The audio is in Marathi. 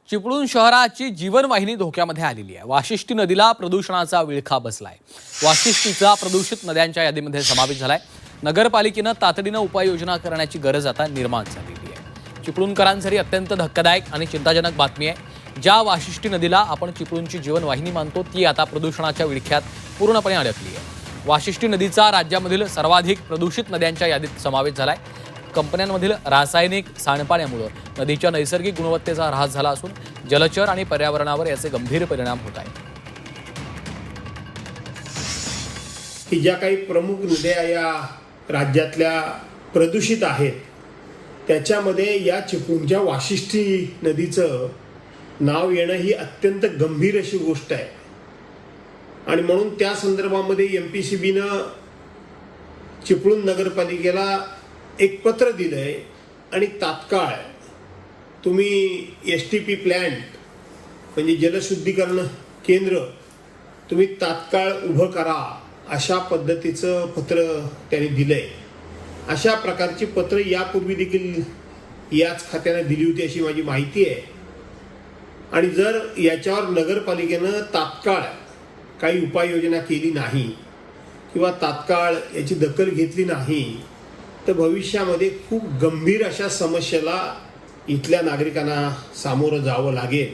चिपळूण शहराची जीवनवाहिनी धोक्यामध्ये आलेली आहे। वाशिष्ठी नदीला प्रदूषणाचा विळखा बसलाय। वाशिष्ठीचा प्रदूषित नद्यांच्या यादीमध्ये समावेश झालाय। नगरपालिकेनं तातडीनं उपाययोजना करण्याची गरज आता निर्माण झालेली आहे। चिपळूणकरांसाठी अत्यंत धक्कादायक आणि चिंताजनक बातमी आहे। ज्या वाशिष्ठी नदीला आपण चिपळूणची जीवनवाहिनी मानतो ती आता प्रदूषणाच्या विळख्यात पूर्णपणे अडकली आहे। वाशिष्ठी नदीचा राज्यामधील सर्वाधिक प्रदूषित नद्यांच्या यादीत समावेश झालाय। कंपन्यांमधील रासायनिक सांडपाण्यामुळे नदीच्या नैसर्गिक गुणवत्तेचा ऱ्हास झाला असून जलचर आणि पर्यावरणावर याचे गंभीर परिणाम होत आहेत। की ज्या काही प्रमुख नद्या या राज्यातल्या प्रदूषित आहेत त्याच्यामध्ये या चिपळूणच्या वाशिष्ठी नदीचं नाव येणं ही अत्यंत गंभीर अशी गोष्ट आहे। आणि म्हणून त्या संदर्भामध्ये MPCBनं चिपळूण नगरपालिकेला एक पत्र दिलंय आणि तात्काळ तुम्ही STP प्लॅन्ट म्हणजे जलशुद्धीकरण केंद्र तुम्ही तात्काळ उभं करा अशा पद्धतीचं पत्र त्यांनी दिलंय। अशा प्रकारची पत्र यापूर्वी देखील याच खात्याने दिली होती अशी माझी माहिती आहे। आणि जर याच्यावर नगरपालिकेनं तात्काळ काही उपाययोजना केली नाही किंवा तात्काळ याची दखल घेतली नाही तर भविष्यामध्ये खूप गंभीर अशा समस्येला इथल्या नागरिकांना सामोरं जावं लागेल।